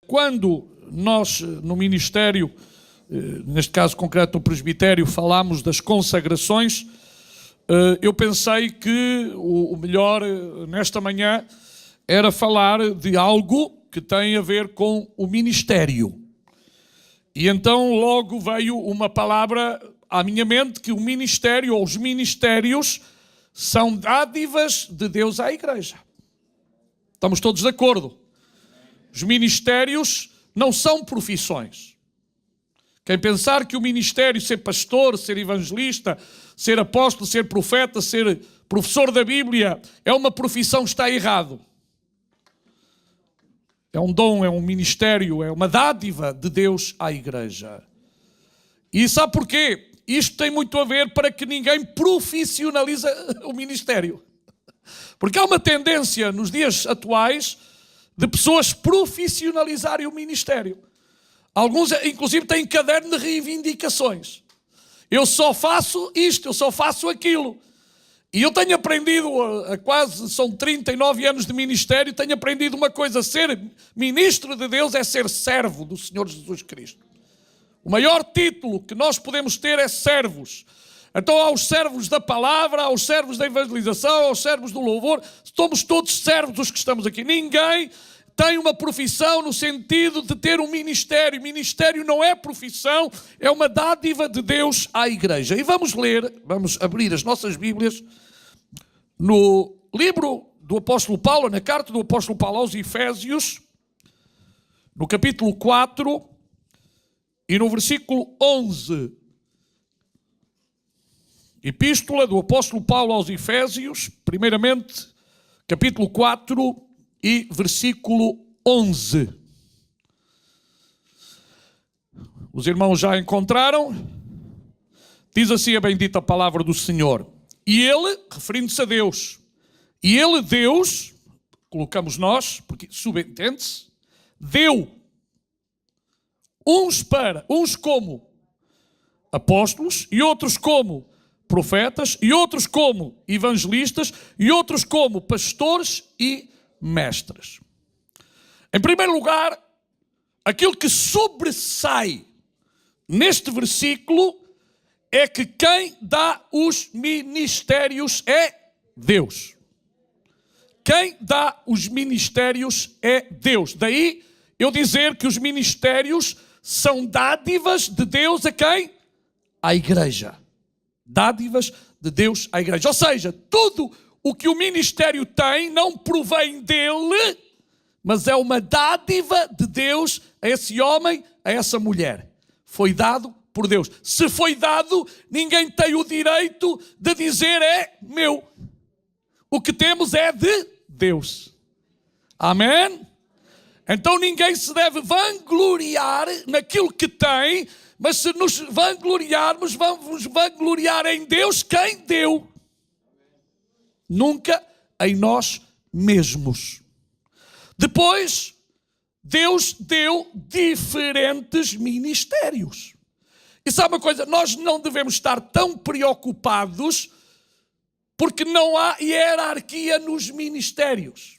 Quando nós, no ministério, neste caso concreto no presbitério, falámos das consagrações, eu pensei que o melhor nesta manhã era falar de algo que tem a ver com o ministério. E então logo veio uma palavra à minha mente, que o ministério ou os ministérios são dádivas de Deus à igreja. Estamos todos de acordo? Os ministérios não são profissões. Quem pensar que o ministério, ser pastor, ser evangelista, ser apóstolo, ser profeta, ser professor da Bíblia, é uma profissão, está errado. É um dom, é um ministério, é uma dádiva de Deus à igreja. E sabe porquê? Isto tem muito a ver para que ninguém profissionalize o ministério. Porque há uma tendência nos dias atuais de pessoas profissionalizarem o ministério. Alguns, inclusive, têm caderno de reivindicações. Eu só faço isto, eu só faço aquilo. E eu tenho aprendido, há quase, são 39 anos de ministério, tenho aprendido uma coisa: ser ministro de Deus é ser servo do Senhor Jesus Cristo. O maior título que nós podemos ter é servos. Então há os servos da palavra, há os servos da evangelização, há os servos do louvor. Somos todos servos dos que estamos aqui. Ninguém tem uma profissão no sentido de ter um ministério. Ministério não é profissão, é uma dádiva de Deus à igreja. E vamos ler, vamos abrir as nossas Bíblias no livro do apóstolo Paulo, na carta do apóstolo Paulo aos Efésios, no capítulo 4 e no versículo 11. Epístola do apóstolo Paulo aos Efésios, primeiramente, capítulo 4 e versículo 11. Os irmãos já encontraram? Diz assim a bendita palavra do Senhor. E ele, referindo-se a Deus, e ele, Deus, colocamos nós, porque subentende-se, deu uns como apóstolos, e outros como profetas, e outros como evangelistas, e outros como pastores e mestres. Em primeiro lugar, aquilo que sobressai neste versículo é que quem dá os ministérios é Deus. Quem dá os ministérios é Deus. Daí eu dizer que os ministérios são dádivas de Deus a quem? À igreja. Dádivas de Deus à igreja. Ou seja, tudo o que o ministério tem não provém dele, mas é uma dádiva de Deus a esse homem, a essa mulher. Foi dado por Deus. Se foi dado, ninguém tem o direito de dizer é meu. O que temos é de Deus. Amém? Então ninguém se deve vangloriar naquilo que tem, mas se nos vangloriarmos, vamos vangloriar em Deus quem deu. Nunca em nós mesmos. Depois, Deus deu diferentes ministérios. E sabe uma coisa? Nós não devemos estar tão preocupados porque não há hierarquia nos ministérios.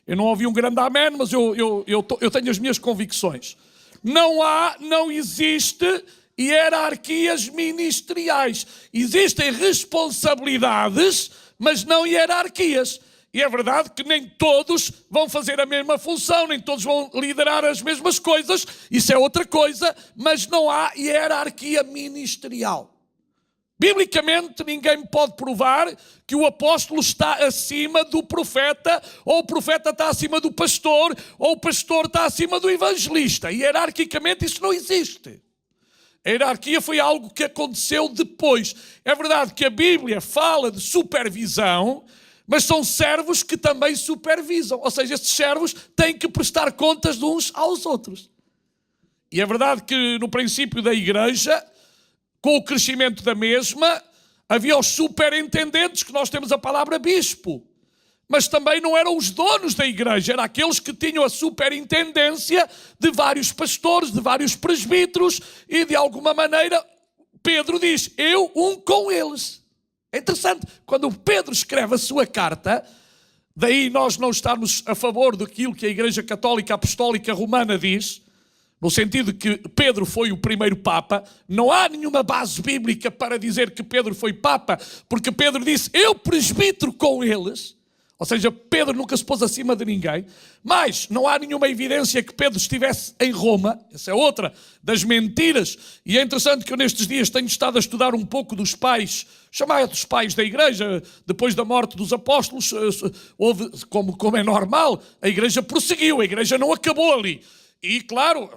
Eu não ouvi um grande amém, mas eu tenho as minhas convicções. Não existe hierarquias ministeriais. Existem responsabilidades, mas não hierarquias. E é verdade que nem todos vão fazer a mesma função, nem todos vão liderar as mesmas coisas. Isso é outra coisa, mas não há hierarquia ministerial. Biblicamente, ninguém pode provar que o apóstolo está acima do profeta, ou o profeta está acima do pastor, ou o pastor está acima do evangelista. Hierarquicamente isso não existe. A hierarquia foi algo que aconteceu depois. É verdade que a Bíblia fala de supervisão, mas são servos que também supervisam. Ou seja, estes servos têm que prestar contas de uns aos outros. E é verdade que no princípio da igreja, com o crescimento da mesma, havia os superintendentes, que nós temos a palavra bispo. Mas também não eram os donos da igreja, eram aqueles que tinham a superintendência de vários pastores, de vários presbíteros, e de alguma maneira Pedro diz, eu com eles. É interessante, quando Pedro escreve a sua carta, Daí nós não estarmos a favor daquilo que a Igreja Católica Apostólica Romana diz, no sentido que Pedro foi o primeiro Papa. Não há nenhuma base bíblica para dizer que Pedro foi Papa, porque Pedro disse, eu presbítero com eles. Ou seja, Pedro nunca se pôs acima de ninguém. Mas não há nenhuma evidência que Pedro estivesse em Roma. Essa é outra das mentiras. E é interessante que eu nestes dias tenho estado a estudar um pouco dos pais, chamados pais da Igreja. Depois da morte dos apóstolos, houve, como é normal, a Igreja prosseguiu. A Igreja não acabou ali. E claro,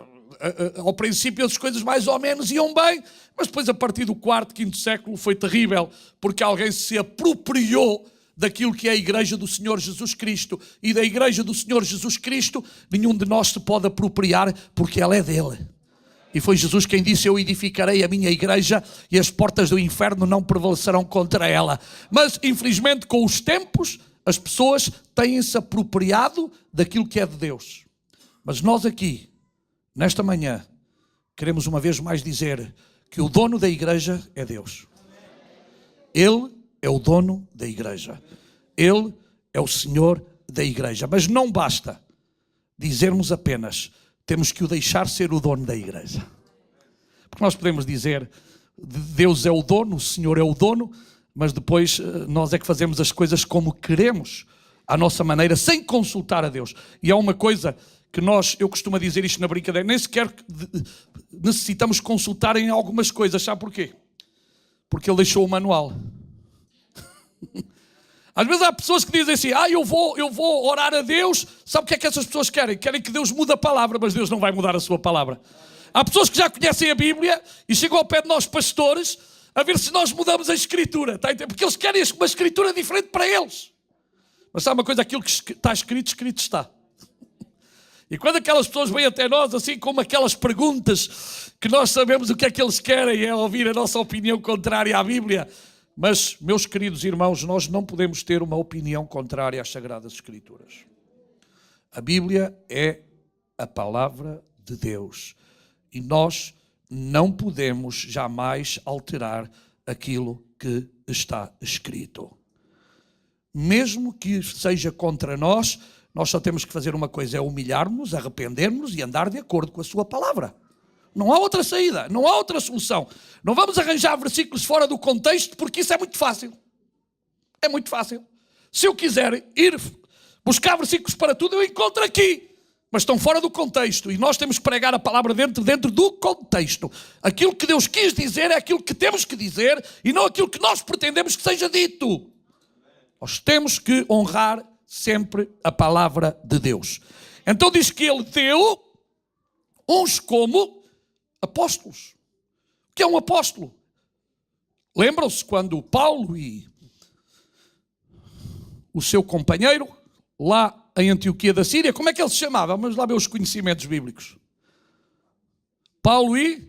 ao princípio as coisas mais ou menos iam bem, mas depois a partir do 4º, 5º século foi terrível, porque alguém se apropriou daquilo que é a Igreja do Senhor Jesus Cristo. E da Igreja do Senhor Jesus Cristo, nenhum de nós se pode apropriar, porque ela é dele. E foi Jesus quem disse, eu edificarei a minha igreja e as portas do inferno não prevalecerão contra ela. Mas, infelizmente, com os tempos, as pessoas têm-se apropriado daquilo que é de Deus. Mas nós aqui, nesta manhã, queremos uma vez mais dizer que o dono da igreja é Deus. Ele é o dono da igreja. Ele é o Senhor da igreja. Mas não basta dizermos apenas, temos que o deixar ser o dono da igreja. Porque nós podemos dizer, Deus é o dono, o Senhor é o dono, mas depois nós é que fazemos as coisas como queremos, à nossa maneira, sem consultar a Deus. E há uma coisa que eu costumo dizer isto na brincadeira, nem sequer necessitamos consultar em algumas coisas. Sabe porquê? Porque Ele deixou o manual. Às vezes há pessoas que dizem assim, eu vou orar a Deus. Sabe o que é que essas pessoas querem? Querem que Deus mude a palavra, mas Deus não vai mudar a sua palavra. Há pessoas que já conhecem a Bíblia e chegam ao pé de nós pastores a ver se nós mudamos a Escritura, tá? Porque eles querem uma Escritura diferente para eles. Mas sabe uma coisa? Aquilo que está escrito, escrito está. E quando aquelas pessoas vêm até nós, assim como aquelas perguntas que nós sabemos o que é que eles querem, é ouvir a nossa opinião contrária à Bíblia. Mas, meus queridos irmãos, nós não podemos ter uma opinião contrária às Sagradas Escrituras. A Bíblia é a palavra de Deus. E nós não podemos jamais alterar aquilo que está escrito. Mesmo que seja contra nós, nós só temos que fazer uma coisa, é humilhar-nos, arrepender-nos e andar de acordo com a sua palavra. Não há outra saída, não há outra solução. Não vamos arranjar versículos fora do contexto, porque isso é muito fácil. É muito fácil. Se eu quiser ir buscar versículos para tudo, eu encontro aqui. Mas estão fora do contexto. E nós temos que pregar a palavra dentro do contexto. Aquilo que Deus quis dizer é aquilo que temos que dizer e não aquilo que nós pretendemos que seja dito. Nós temos que honrar sempre a palavra de Deus. Então diz que Ele deu uns como apóstolos. O que é um apóstolo? Lembram-se quando Paulo e o seu companheiro, lá em Antioquia da Síria, como é que ele se chamava? Vamos lá ver os conhecimentos bíblicos. Paulo e...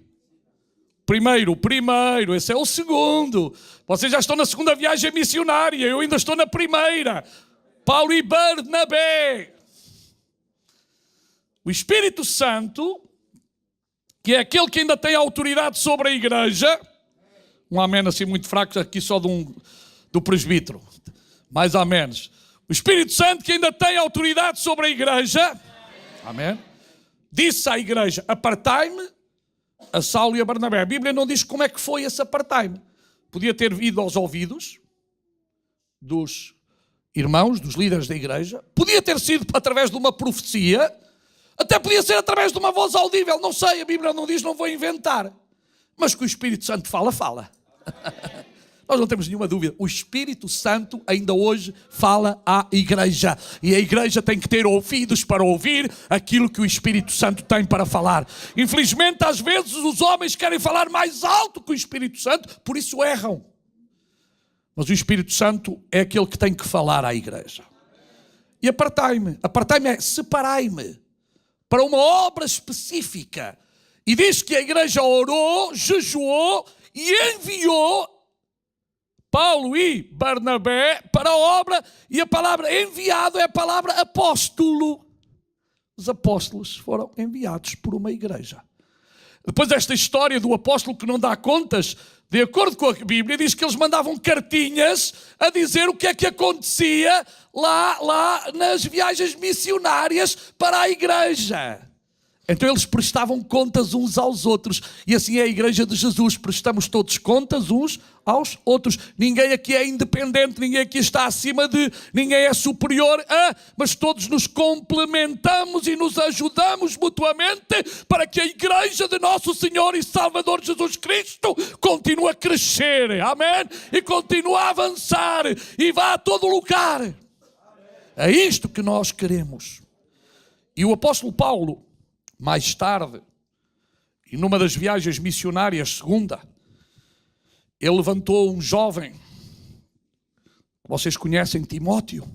Primeiro, esse é o segundo. Vocês já estão na segunda viagem missionária, eu ainda estou na primeira. Paulo e Barnabé. O Espírito Santo, que é aquele que ainda tem autoridade sobre a igreja, um amém assim muito fraco, aqui só do presbítero, mais ou menos. O Espírito Santo que ainda tem autoridade sobre a igreja, amém, disse à igreja, apartai-me a Saulo e a Barnabé. A Bíblia não diz como é que foi esse apartai-me. Podia ter vindo aos ouvidos dos irmãos, dos líderes da igreja, podia ter sido através de uma profecia, até podia ser através de uma voz audível, não sei, a Bíblia não diz, não vou inventar. Mas que o Espírito Santo fala. Nós não temos nenhuma dúvida, o Espírito Santo ainda hoje fala à igreja. E a igreja tem que ter ouvidos para ouvir aquilo que o Espírito Santo tem para falar. Infelizmente, às vezes, os homens querem falar mais alto que o Espírito Santo, por isso erram. Mas o Espírito Santo é aquele que tem que falar à igreja. E apartai-me é separai-me para uma obra específica. E diz que a igreja orou, jejuou e enviou Paulo e Barnabé para a obra, e a palavra enviado é a palavra apóstolo. Os apóstolos foram enviados por uma igreja. Depois desta história do apóstolo que não dá contas De acordo com a Bíblia, diz que eles mandavam cartinhas a dizer o que é que acontecia lá nas viagens missionárias para a igreja. Então eles prestavam contas uns aos outros. E assim é a igreja de Jesus. Prestamos todos contas uns aos outros. Ninguém aqui é independente, ninguém aqui está acima de, ninguém é superior a, mas todos nos complementamos e nos ajudamos mutuamente para que a igreja de nosso Senhor e Salvador Jesus Cristo continue a crescer. Amém? E continue a avançar e vá a todo lugar. É isto que nós queremos. E o apóstolo Paulo, mais tarde, e numa das viagens missionárias, segunda, ele levantou um jovem, que vocês conhecem, Timóteo.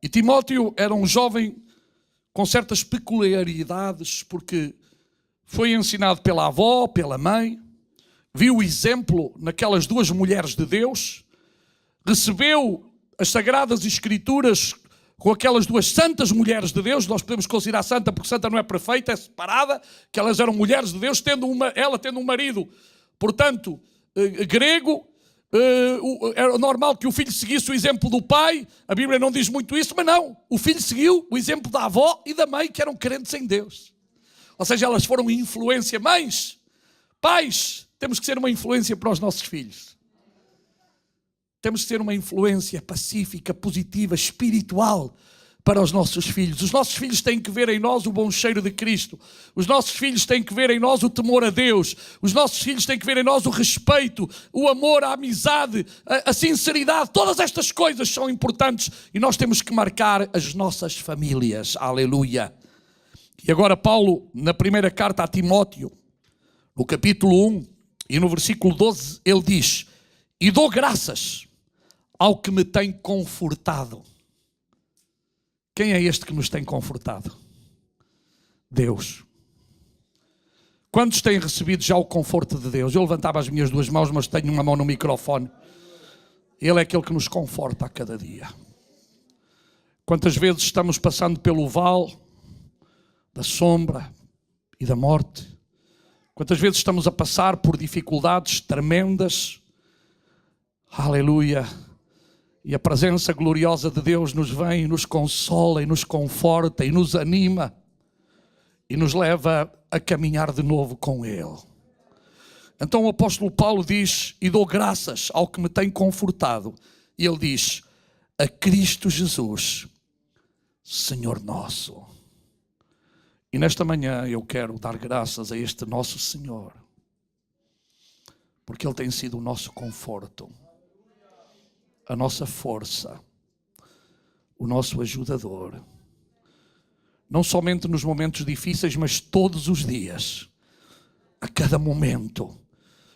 E Timóteo era um jovem com certas peculiaridades, porque foi ensinado pela avó, pela mãe, viu o exemplo naquelas duas mulheres de Deus, recebeu as Sagradas Escrituras com aquelas duas santas mulheres de Deus. Nós podemos considerar santa porque santa não é perfeita, é separada, que elas eram mulheres de Deus, ela tendo um marido, portanto, grego. Era normal que o filho seguisse o exemplo do pai. A Bíblia não diz muito isso, mas não. O filho seguiu o exemplo da avó e da mãe, que eram crentes em Deus. Ou seja, elas foram influência. Mães, pais, temos que ser uma influência para os nossos filhos. Temos que ser uma influência pacífica, positiva, espiritual para os nossos filhos. Os nossos filhos têm que ver em nós o bom cheiro de Cristo. Os nossos filhos têm que ver em nós o temor a Deus. Os nossos filhos têm que ver em nós o respeito, o amor, a amizade, a sinceridade. Todas estas coisas são importantes e nós temos que marcar as nossas famílias. Aleluia. E agora Paulo, na primeira carta a Timóteo, no capítulo 1 e no versículo 12, ele diz: e dou graças ao que me tem confortado. Quem é este que nos tem confortado? Deus. Quantos têm recebido já o conforto de Deus? Eu levantava as minhas duas mãos, mas tenho uma mão no microfone. Ele é aquele que nos conforta a cada dia. Quantas vezes estamos passando pelo vale da sombra e da morte? Quantas vezes estamos a passar por dificuldades tremendas? Aleluia. E a presença gloriosa de Deus nos vem e nos consola e nos conforta e nos anima e nos leva a caminhar de novo com Ele. Então o apóstolo Paulo diz: e dou graças ao que me tem confortado. E ele diz: a Cristo Jesus, Senhor nosso. E nesta manhã eu quero dar graças a este nosso Senhor, porque Ele tem sido o nosso conforto, a nossa força, o nosso ajudador. Não somente nos momentos difíceis, mas todos os dias, a cada momento,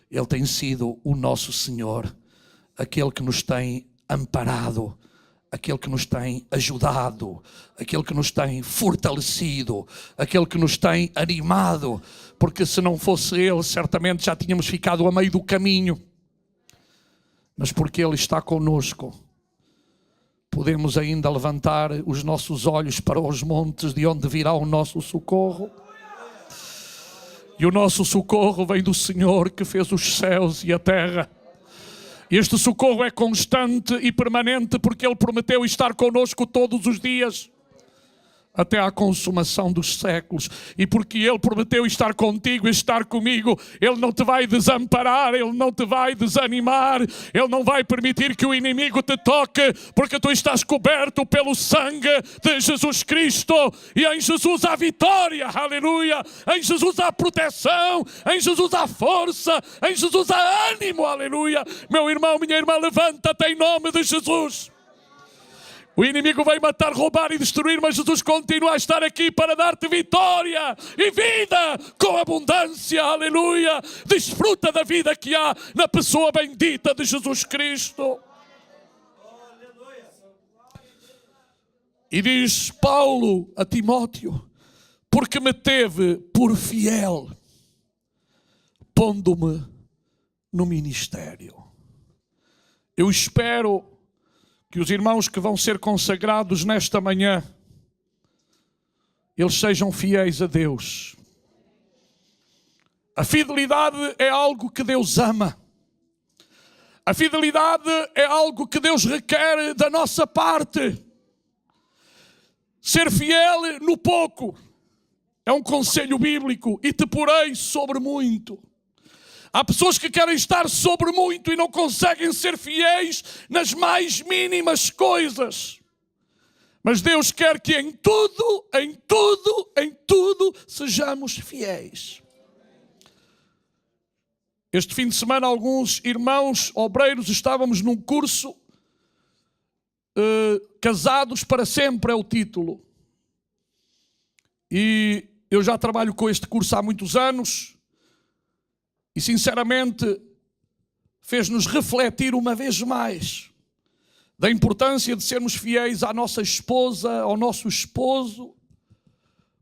Ele tem sido o nosso Senhor, aquele que nos tem amparado, aquele que nos tem ajudado, aquele que nos tem fortalecido, aquele que nos tem animado, porque se não fosse Ele, certamente já tínhamos ficado a meio do caminho. Mas porque Ele está conosco, podemos ainda levantar os nossos olhos para os montes, de onde virá o nosso socorro. E o nosso socorro vem do Senhor que fez os céus e a terra. Este socorro é constante e permanente, porque Ele prometeu estar conosco todos os dias, até à consumação dos séculos. E porque Ele prometeu estar contigo e estar comigo, Ele não te vai desamparar, Ele não te vai desanimar, Ele não vai permitir que o inimigo te toque, porque tu estás coberto pelo sangue de Jesus Cristo. E em Jesus há vitória, aleluia. Em Jesus há proteção, em Jesus há força, em Jesus há ânimo, aleluia. Meu irmão, minha irmã, levanta-te em nome de Jesus. O inimigo vai matar, roubar e destruir, mas Jesus continua a estar aqui para dar-te vitória e vida com abundância, aleluia. Desfruta da vida que há na pessoa bendita de Jesus Cristo. E diz Paulo a Timóteo: porque me teve por fiel, pondo-me no ministério. Eu espero que os irmãos que vão ser consagrados nesta manhã, eles sejam fiéis a Deus. A fidelidade é algo que Deus ama. A fidelidade é algo que Deus requer da nossa parte. Ser fiel no pouco é um conselho bíblico. E te porei sobre muito. Há pessoas que querem estar sobre muito e não conseguem ser fiéis nas mais mínimas coisas. Mas Deus quer que em tudo sejamos fiéis. Este fim de semana, alguns irmãos obreiros estávamos num curso, Casados para Sempre é o título. E eu já trabalho com este curso há muitos anos e, sinceramente, fez-nos refletir uma vez mais da importância de sermos fiéis à nossa esposa, ao nosso esposo,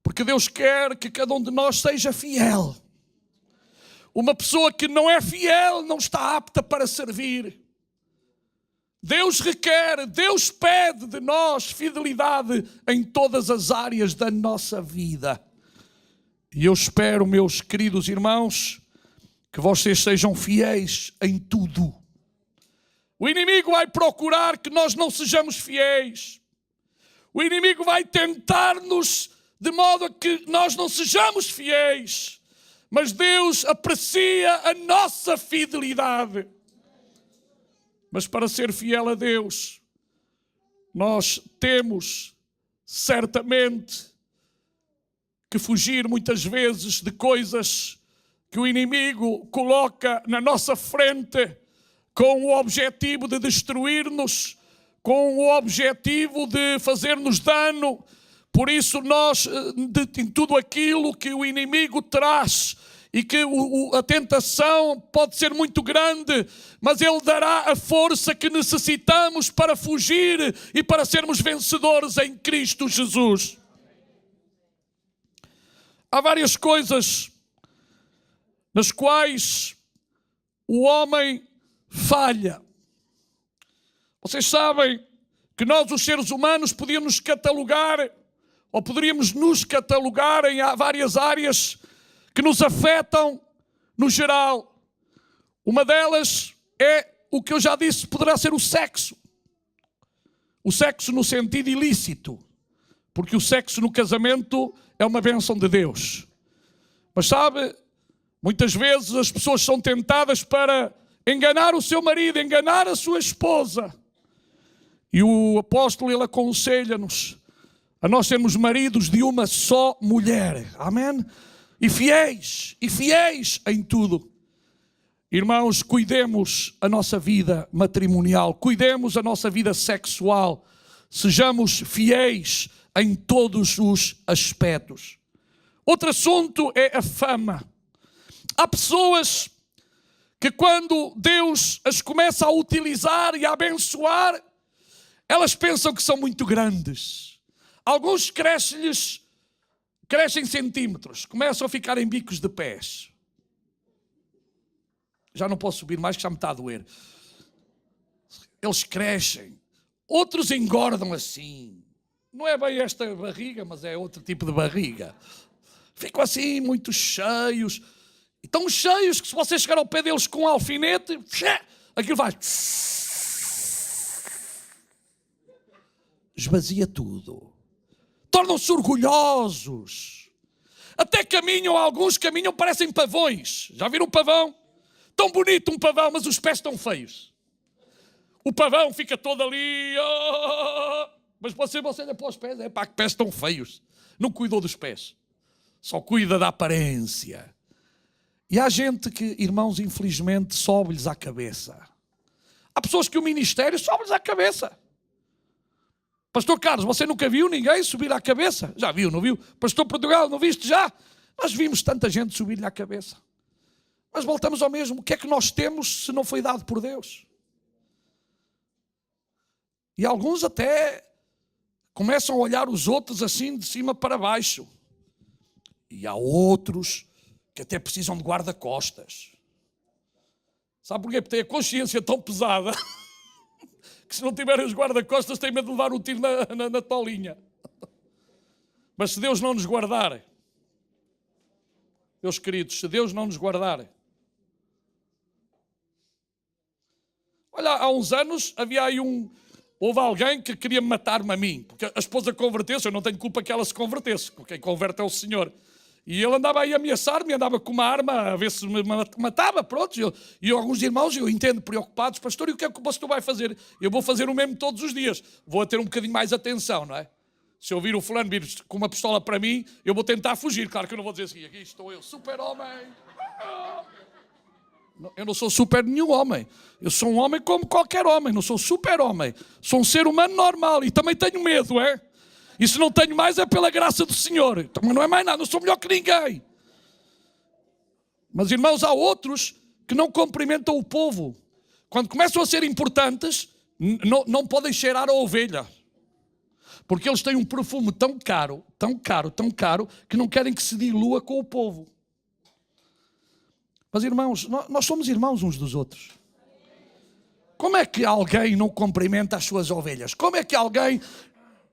porque Deus quer que cada um de nós seja fiel. Uma pessoa que não é fiel não está apta para servir. Deus requer, Deus pede de nós fidelidade em todas as áreas da nossa vida. E eu espero, meus queridos irmãos, que vocês sejam fiéis em tudo. O inimigo vai procurar que nós não sejamos fiéis. O inimigo vai tentar-nos de modo a que nós não sejamos fiéis. Mas Deus aprecia a nossa fidelidade. Mas para ser fiel a Deus, nós temos certamente que fugir muitas vezes de coisas que o inimigo coloca na nossa frente com o objetivo de destruir-nos, com o objetivo de fazer-nos dano. Por isso nós, em tudo aquilo que o inimigo traz, e que a tentação pode ser muito grande, mas Ele dará a força que necessitamos para fugir e para sermos vencedores em Cristo Jesus. Há várias coisas nas quais o homem falha. Vocês sabem que nós, os seres humanos, podíamos catalogar, ou poderíamos nos catalogar em várias áreas que nos afetam no geral. Uma delas é o que eu já disse, poderá ser o sexo. O sexo no sentido ilícito, porque o sexo no casamento é uma bênção de Deus. Mas sabe, muitas vezes as pessoas são tentadas para enganar o seu marido, enganar a sua esposa. E o apóstolo, ele aconselha-nos a nós sermos maridos de uma só mulher. Amém? E fiéis em tudo. Irmãos, cuidemos a nossa vida matrimonial, cuidemos a nossa vida sexual, sejamos fiéis em todos os aspectos. Outro assunto é a fama. Há pessoas que quando Deus as começa a utilizar e a abençoar, elas pensam que são muito grandes. Alguns crescem centímetros, começam a ficar em bicos de pés. Já não posso subir mais, que já me está a doer. Eles crescem. Outros engordam assim. Não é bem esta barriga, mas é outro tipo de barriga. Ficam assim, muito cheios. E tão cheios que se você chegar ao pé deles com um alfinete, aquilo vai... esvazia tudo. Tornam-se orgulhosos. Até alguns caminham, parecem pavões. Já viram um pavão? Tão bonito um pavão, mas os pés estão feios. O pavão fica todo ali. Mas você olha para os pés, que pés tão feios. Não cuidou dos pés. Só cuida da aparência. E há gente que, irmãos, infelizmente, sobe-lhes à cabeça. Há pessoas que o ministério sobe-lhes à cabeça. Pastor Carlos, você nunca viu ninguém subir à cabeça? Já viu, não viu? Pastor Portugal, não viste já? Nós vimos tanta gente subir-lhe à cabeça. Mas voltamos ao mesmo. O que é que nós temos se não foi dado por Deus? E alguns até começam a olhar os outros assim de cima para baixo. E há outros que até precisam de guarda-costas. Sabe porquê? Porque têm a consciência tão pesada que se não tiverem os guarda-costas têm medo de levar um tiro na tolinha. Mas se Deus não nos guardar, Meus queridos, se Deus não nos guardar. Olha, há uns anos havia aí houve alguém que queria matar-me a mim, porque a esposa converteu-se, eu não tenho culpa que ela se convertesse, porque quem converte é o Senhor. E ele andava aí a ameaçar-me, andava com uma arma a ver se me matava, pronto. E alguns irmãos, eu entendo, preocupados, pastor, e o que é que o pastor vai fazer? Eu vou fazer o mesmo todos os dias, vou ter um bocadinho mais atenção, não é? Se eu vir o fulano vir com uma pistola para mim, eu vou tentar fugir. Claro que eu não vou dizer assim, aqui estou eu, super-homem. Eu não sou super nenhum homem. Eu sou um homem como qualquer homem, não sou super-homem. Sou um ser humano normal e também tenho medo, é? E se não tenho mais é pela graça do Senhor. Também não é mais nada, não sou melhor que ninguém. Mas, irmãos, há outros que não cumprimentam o povo. Quando começam a ser importantes, não podem cheirar a ovelha. Porque eles têm um perfume tão caro, tão caro, tão caro, que não querem que se dilua com o povo. Mas, irmãos, nós somos irmãos uns dos outros. Como é que alguém não cumprimenta as suas ovelhas? Como é que alguém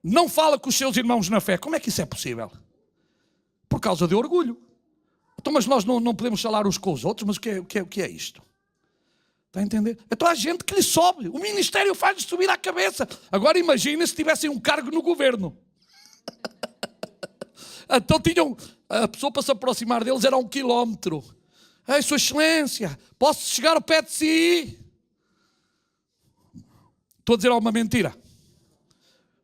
não fala com os seus irmãos na fé? Como é que isso é possível? Por causa de orgulho. Então, mas nós não podemos falar uns com os outros, mas o que é isto? Está a entender? Então há gente que lhe sobe. O ministério faz-lhe subir à cabeça. Agora imagina se tivessem um cargo no governo. Então a pessoa para se aproximar deles era 1 quilómetro. Ei, Sua Excelência, posso chegar ao pé de si? Estou a dizer alguma mentira?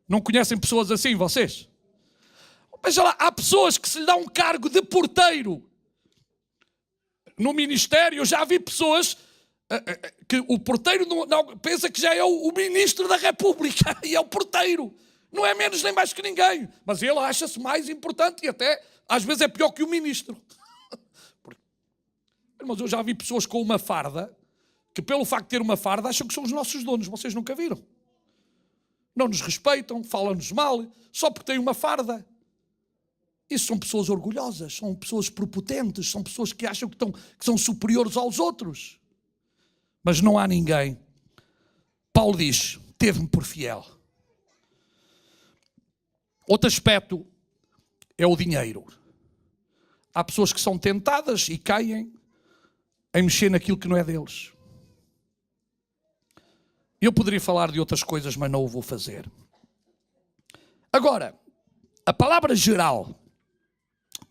Não conhecem pessoas assim, vocês? Veja lá, há pessoas que se lhe dá um cargo de porteiro. No ministério, eu já vi pessoas que o porteiro não pensa que já é o ministro da República e é o porteiro. Não é menos nem mais que ninguém. Mas ele acha-se mais importante e até, às vezes, é pior que o ministro. Mas eu já vi pessoas com uma farda que, pelo facto de ter uma farda, acham que são os nossos donos. Vocês nunca viram? Não nos respeitam, falam-nos mal, só porque têm uma farda. Isso são pessoas orgulhosas, são pessoas prepotentes, são pessoas que acham que são superiores aos outros. Mas não há ninguém. Paulo diz, teve-me por fiel. Outro aspecto é o dinheiro. Há pessoas que são tentadas e caem em mexer naquilo que não é deles. Eu poderia falar de outras coisas, mas não o vou fazer. Agora, a palavra geral,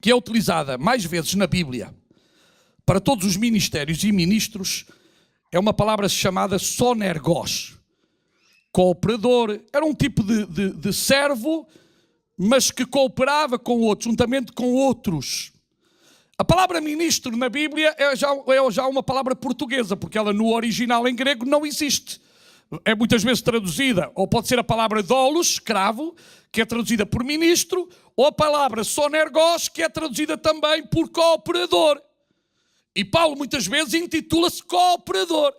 que é utilizada mais vezes na Bíblia para todos os ministérios e ministros, é uma palavra chamada sonergos, cooperador. Era um tipo de servo, mas que cooperava com outros, juntamente com outros. A palavra ministro na Bíblia é já uma palavra portuguesa, porque ela no original em grego não existe. É muitas vezes traduzida, ou pode ser a palavra doulos, escravo, que é traduzida por ministro, ou a palavra sonergos, que é traduzida também por cooperador. E Paulo muitas vezes intitula-se cooperador.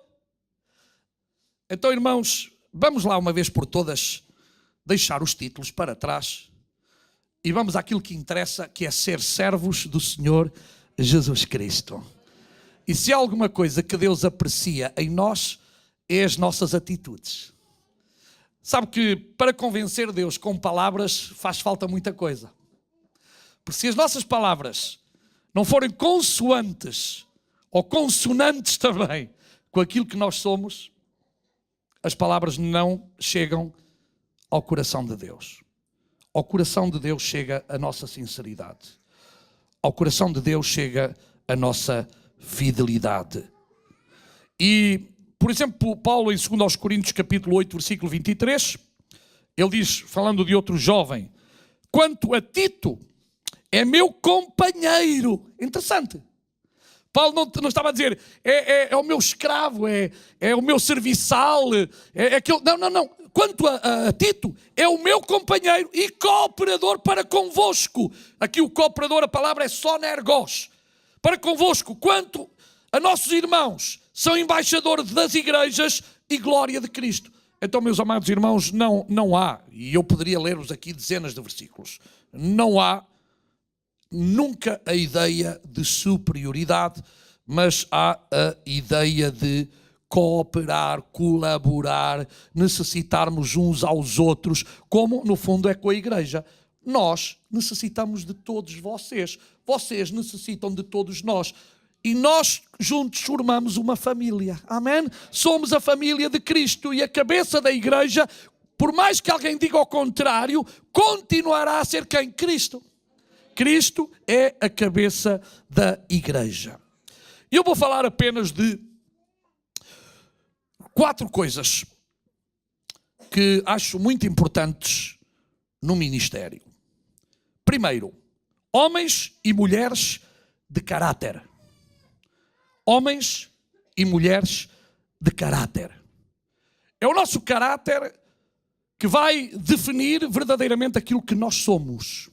Então, irmãos, vamos lá uma vez por todas deixar os títulos para trás e vamos àquilo que interessa, que é ser servos do Senhor Jesus Cristo. E se há alguma coisa que Deus aprecia em nós, é as nossas atitudes. Sabe que para convencer Deus com palavras faz falta muita coisa. Porque se as nossas palavras não forem consoantes ou consonantes também com aquilo que nós somos, as palavras não chegam ao coração de Deus. Ao coração de Deus chega a nossa sinceridade. Ao coração de Deus chega a nossa fidelidade. E, por exemplo, Paulo em 2 Coríntios capítulo 8, versículo 23, ele diz, falando de outro jovem, quanto a Tito, é meu companheiro. Interessante. Paulo não estava a dizer, é o meu escravo, é o meu serviçal, é aquele... Não. Quanto a Tito, é o meu companheiro e cooperador para convosco. Aqui o cooperador, a palavra é sonergos. Para convosco, quanto a nossos irmãos, são embaixadores das igrejas e glória de Cristo. Então, meus amados irmãos, não há, e eu poderia ler-vos aqui dezenas de versículos, não há nunca a ideia de superioridade, mas há a ideia de cooperar, colaborar, necessitarmos uns aos outros, como no fundo é com a igreja. Nós necessitamos de todos vocês. Vocês necessitam de todos nós. E nós juntos formamos uma família. Amém? Somos a família de Cristo e a cabeça da igreja, por mais que alguém diga o contrário, continuará a ser quem? Cristo. Cristo é a cabeça da igreja. E eu vou falar apenas de 4 coisas que acho muito importantes no ministério. Primeiro, homens e mulheres de caráter. Homens e mulheres de caráter. É o nosso caráter que vai definir verdadeiramente aquilo que nós somos.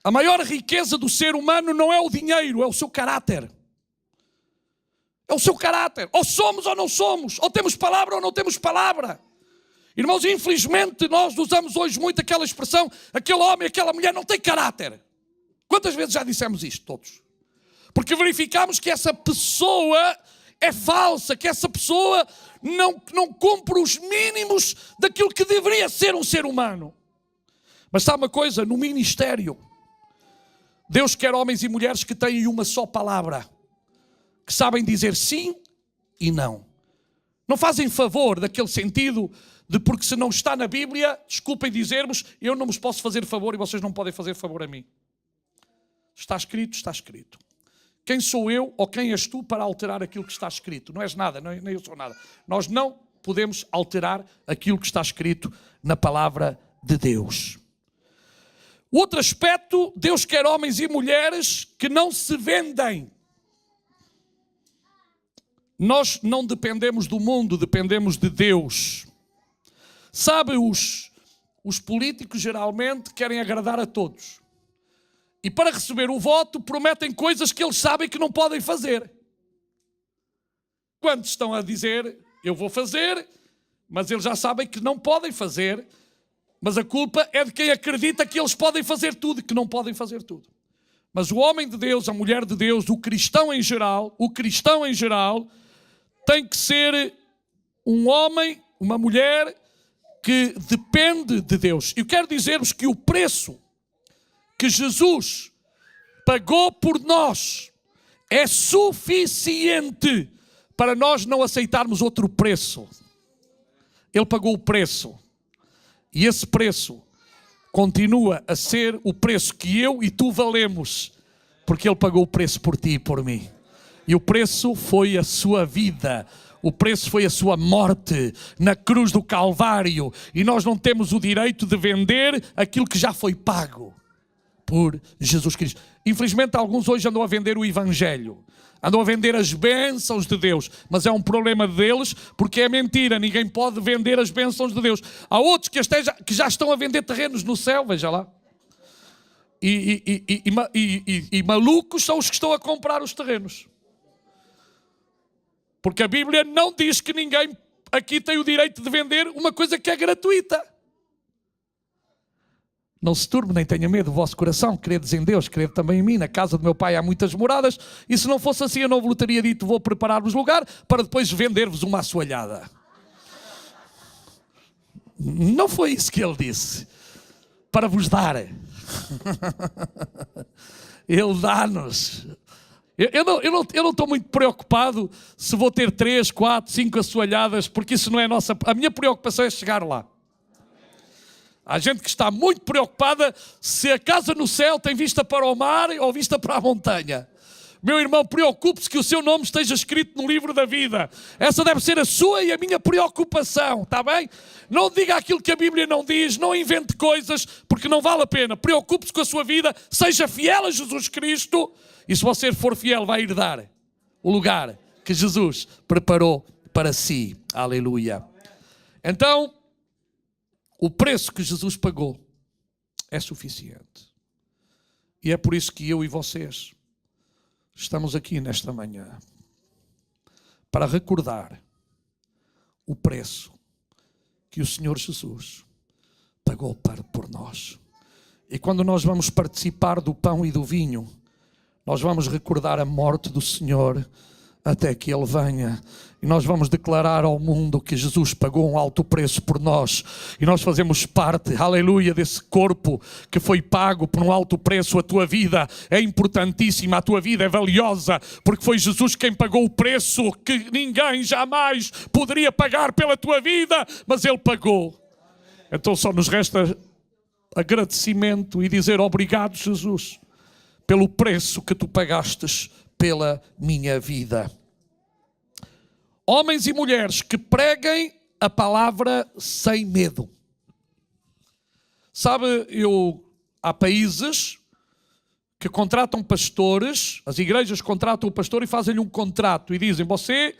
A maior riqueza do ser humano não é o dinheiro, é o seu caráter. É o seu caráter. Ou somos ou não somos. Ou temos palavra ou não temos palavra. Irmãos, infelizmente nós usamos hoje muito aquela expressão, aquele homem, aquela mulher não tem caráter. Quantas vezes já dissemos isto todos? Porque verificamos que essa pessoa é falsa, que essa pessoa não cumpre os mínimos daquilo que deveria ser um ser humano. Mas sabe uma coisa? No ministério, Deus quer homens e mulheres que têm uma só palavra, que sabem dizer sim e não. Não fazem favor daquele sentido de porque se não está na Bíblia, desculpem dizermos, eu não vos posso fazer favor e vocês não podem fazer favor a mim. Está escrito, está escrito. Quem sou eu ou quem és tu para alterar aquilo que está escrito? Não és nada, nem eu sou nada. Nós não podemos alterar aquilo que está escrito na palavra de Deus. Outro aspecto, Deus quer homens e mulheres que não se vendem. Nós não dependemos do mundo, dependemos de Deus. Sabe, os políticos geralmente querem agradar a todos. E para receber o voto prometem coisas que eles sabem que não podem fazer. Quantos estão a dizer, eu vou fazer, mas eles já sabem que não podem fazer, mas a culpa é de quem acredita que eles podem fazer tudo e que não podem fazer tudo. Mas o homem de Deus, a mulher de Deus, o cristão em geral, tem que ser um homem, uma mulher que depende de Deus. Eu quero dizer-vos que o preço que Jesus pagou por nós é suficiente para nós não aceitarmos outro preço. Ele pagou o preço. E esse preço continua a ser o preço que eu e tu valemos, porque Ele pagou o preço por ti e por mim. E o preço foi a sua vida. O preço foi a sua morte na cruz do Calvário. E nós não temos o direito de vender aquilo que já foi pago por Jesus Cristo. Infelizmente alguns hoje andam a vender o Evangelho. Andam a vender as bênçãos de Deus. Mas é um problema deles, porque é mentira. Ninguém pode vender as bênçãos de Deus. Há outros que já estão a vender terrenos no céu, veja lá. E malucos são os que estão a comprar os terrenos. Porque a Bíblia não diz que ninguém aqui tem o direito de vender uma coisa que é gratuita. Não se turbe nem tenha medo do vosso coração, credes em Deus, crede também em mim. Na casa do meu pai há muitas moradas, e se não fosse assim eu não vos teria dito, vou preparar-vos lugar para depois vender-vos uma assoalhada. Não foi isso que ele disse. Para vos dar. Ele dá-nos. Eu não estou muito preocupado se vou ter 3, 4, 5 assoalhadas, porque isso não é nossa. A minha preocupação é chegar lá. Há gente que está muito preocupada se a casa no céu tem vista para o mar ou vista para a montanha. Meu irmão, preocupe-se que o seu nome esteja escrito no livro da vida. Essa deve ser a sua e a minha preocupação, está bem? Não diga aquilo que a Bíblia não diz, não invente coisas, porque não vale a pena. Preocupe-se com a sua vida, seja fiel a Jesus Cristo, e se você for fiel vai herdar o lugar que Jesus preparou para si. Aleluia. Então, o preço que Jesus pagou é suficiente. E é por isso que eu e vocês estamos aqui nesta manhã para recordar o preço que o Senhor Jesus pagou por nós. E quando nós vamos participar do pão e do vinho, nós vamos recordar a morte do Senhor, até que Ele venha. E nós vamos declarar ao mundo que Jesus pagou um alto preço por nós. E nós fazemos parte, aleluia, desse corpo que foi pago por um alto preço. A tua vida é importantíssima, a tua vida é valiosa, porque foi Jesus quem pagou o preço que ninguém jamais poderia pagar pela tua vida, mas Ele pagou. Então só nos resta agradecimento e dizer obrigado, Jesus, pelo preço que tu pagastes pela minha vida. Homens e mulheres que preguem a palavra sem medo. Sabe, há países que contratam pastores, as igrejas contratam o pastor e fazem-lhe um contrato e dizem: você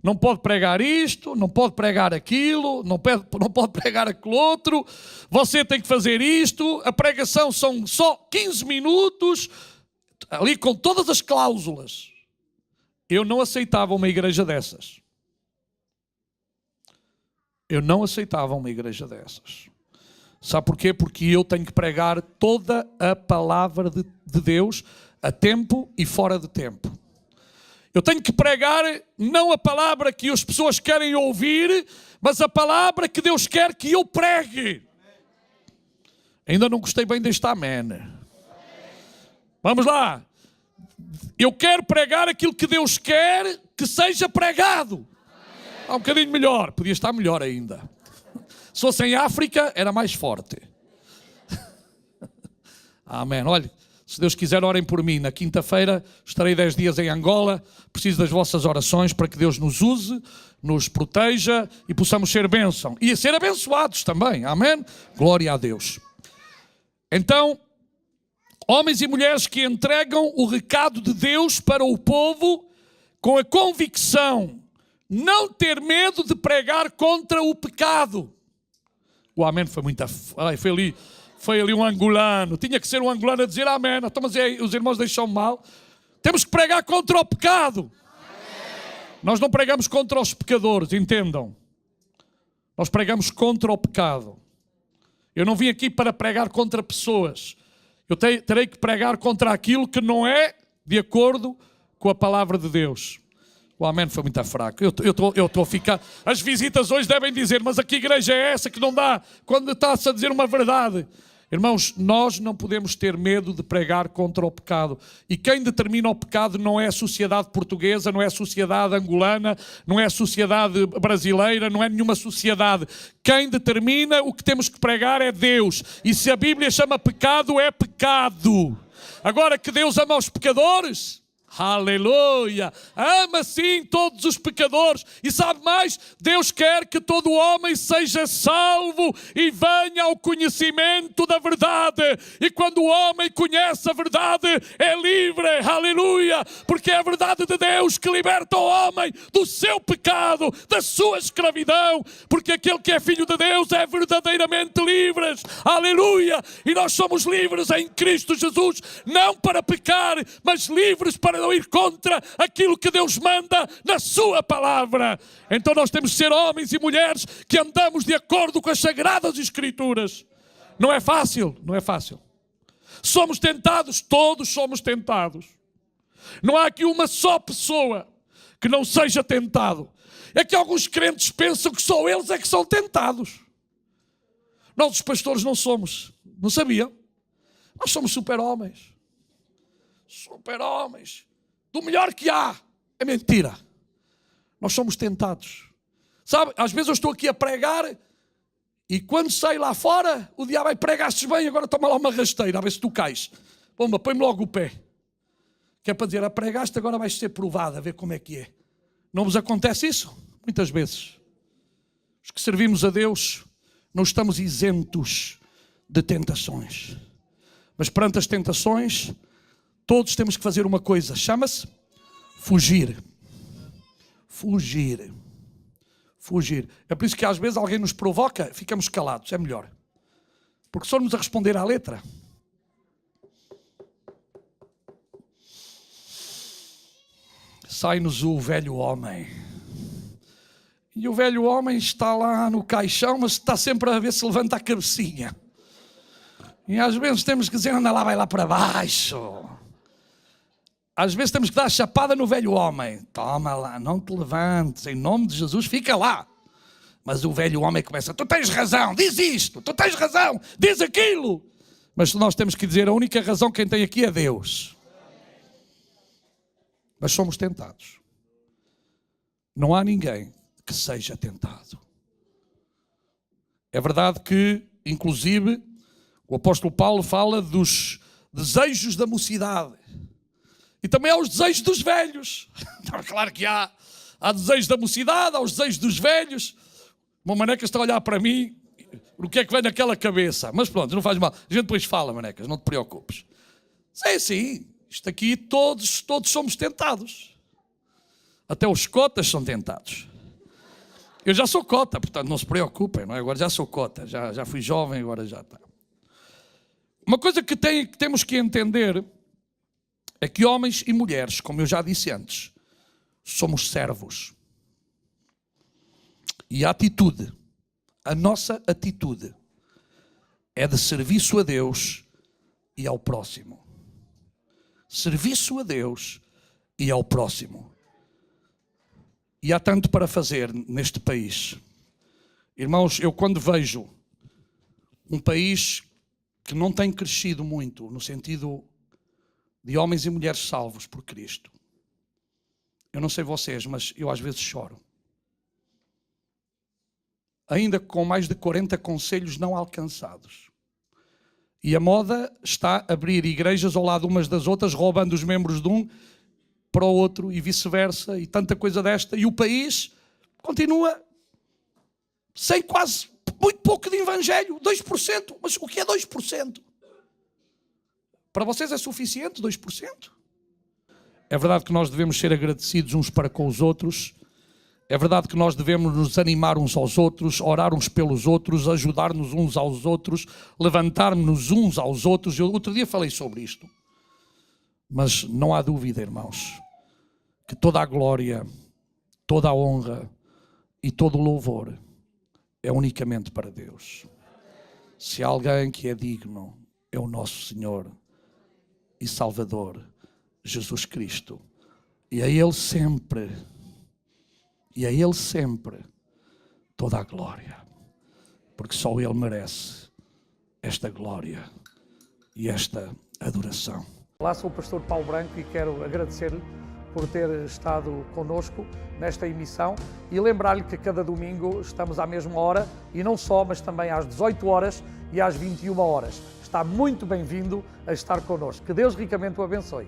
não pode pregar isto, não pode pregar aquilo, não pode pregar aquilo outro, você tem que fazer isto, a pregação são só 15 minutos, ali com todas as cláusulas. Eu não aceitava uma igreja dessas. Eu não aceitava uma igreja dessas. Sabe porquê? Porque eu tenho que pregar toda a palavra de Deus a tempo e fora de tempo. Eu tenho que pregar não a palavra que as pessoas querem ouvir, mas a palavra que Deus quer que eu pregue. Ainda não gostei bem deste amém. Vamos lá. Eu quero pregar aquilo que Deus quer que seja pregado. Está um bocadinho melhor. Podia estar melhor ainda. Se fosse em África, era mais forte. Amém. Olha, se Deus quiser, orem por mim. Na quinta-feira estarei 10 dias em Angola. Preciso das vossas orações para que Deus nos use, nos proteja e possamos ser bênção. E ser abençoados também. Amém. Glória a Deus. Então, homens e mulheres que entregam o recado de Deus para o povo com a convicção, não ter medo de pregar contra o pecado. O amém foi muito... Foi ali um angolano. Tinha que ser um angolano a dizer amém. Então, mas os irmãos deixam mal. Temos que pregar contra o pecado. Amém. Nós não pregamos contra os pecadores, entendam. Nós pregamos contra o pecado. Eu não vim aqui para pregar contra pessoas. Eu terei que pregar contra aquilo que não é de acordo com a palavra de Deus. O amém foi muito fraco. Eu estou a ficar... As visitas hoje devem dizer: mas a que igreja é essa que não dá quando está-se a dizer uma verdade? Irmãos, nós não podemos ter medo de pregar contra o pecado. E quem determina o pecado não é a sociedade portuguesa, não é a sociedade angolana, não é a sociedade brasileira, não é nenhuma sociedade. Quem determina o que temos que pregar é Deus. E se a Bíblia chama pecado, é pecado. Agora, que Deus ama os pecadores... Aleluia! Ama sim todos os pecadores. E sabe mais? Deus quer que todo homem seja salvo e venha ao conhecimento da verdade. E quando o homem conhece a verdade, é livre. Aleluia! Porque é a verdade de Deus que liberta o homem do seu pecado, da sua escravidão. Porque aquele que é filho de Deus é verdadeiramente livre. Aleluia! E nós somos livres em Cristo Jesus, não para pecar, mas livres para não ir contra aquilo que Deus manda na sua palavra. Então nós temos que ser homens e mulheres que andamos de acordo com as Sagradas Escrituras. Não é fácil, não é fácil. Somos tentados, todos somos tentados. Não há aqui uma só pessoa que não seja tentado. É que alguns crentes pensam que só eles é que são tentados. Nós os pastores não somos. Não sabiam? Nós somos super-homens. Super-homens. Do melhor que há. É mentira. Nós somos tentados. Sabe, às vezes eu estou aqui a pregar e quando saio lá fora, o diabo vai: pregastes bem, agora toma lá uma rasteira, a ver se tu cais. Bomba, põe-me logo o pé. Que é para dizer: pregaste, agora vais ser provado, a ver como é que é. Não vos acontece isso? Muitas vezes. Os que servimos a Deus não estamos isentos de tentações. Mas perante as tentações, todos temos que fazer uma coisa, chama-se fugir. Fugir. Fugir. É por isso que às vezes alguém nos provoca, ficamos calados, é melhor. Porque se formos a responder à letra, sai-nos o velho homem. E o velho homem está lá no caixão, mas está sempre a ver se levanta a cabecinha. E às vezes temos que dizer: anda lá, vai lá para baixo. Às vezes temos que dar a chapada no velho homem. Toma lá, não te levantes, em nome de Jesus, fica lá. Mas o velho homem começa, tu tens razão, diz isto, tu tens razão, diz aquilo. Mas nós temos que dizer, a única razão quem tem aqui é Deus. Mas somos tentados. Não há ninguém que seja tentado. É verdade que, inclusive, o apóstolo Paulo fala dos desejos da mocidade. E também há os desejos dos velhos. Claro que há desejos da mocidade, há os desejos dos velhos. Uma Manecas está a olhar para mim, o que é que vem naquela cabeça? Mas pronto, não faz mal. A gente depois fala, Manecas, não te preocupes. É assim, isto aqui todos somos tentados. Até os cotas são tentados. Eu já sou cota, portanto não se preocupem, não é? Agora já sou cota, já fui jovem, agora já está. Uma coisa que temos que entender é que homens e mulheres, como eu já disse antes, somos servos. E a atitude, a nossa atitude, é de serviço a Deus e ao próximo. Serviço a Deus e ao próximo. E há tanto para fazer neste país. Irmãos, eu quando vejo um país que não tem crescido muito, no sentido de homens e mulheres salvos por Cristo, eu não sei vocês, mas eu às vezes choro. Ainda com mais de 40 concelhos não alcançados. E a moda está a abrir igrejas ao lado umas das outras, roubando os membros de um para o outro e vice-versa, e tanta coisa desta. E o país continua sem quase, muito pouco de evangelho, 2%. Mas o que é 2%? Para vocês é suficiente 2%? É verdade que nós devemos ser agradecidos uns para com os outros. É verdade que nós devemos nos animar uns aos outros, orar uns pelos outros, ajudar-nos uns aos outros, levantar-nos uns aos outros. Eu outro dia falei sobre isto. Mas não há dúvida, irmãos, que toda a glória, toda a honra e todo o louvor é unicamente para Deus. Se há alguém que é digno, é o nosso Senhor e Salvador, Jesus Cristo. E a Ele sempre toda a glória, porque só Ele merece esta glória e esta adoração. Olá, sou o pastor Paulo Branco e quero agradecer-lhe por ter estado connosco nesta emissão e lembrar-lhe que cada domingo estamos à mesma hora e não só, mas também às 18 horas e às 21 horas. Está muito bem-vindo a estar connosco. Que Deus ricamente o abençoe.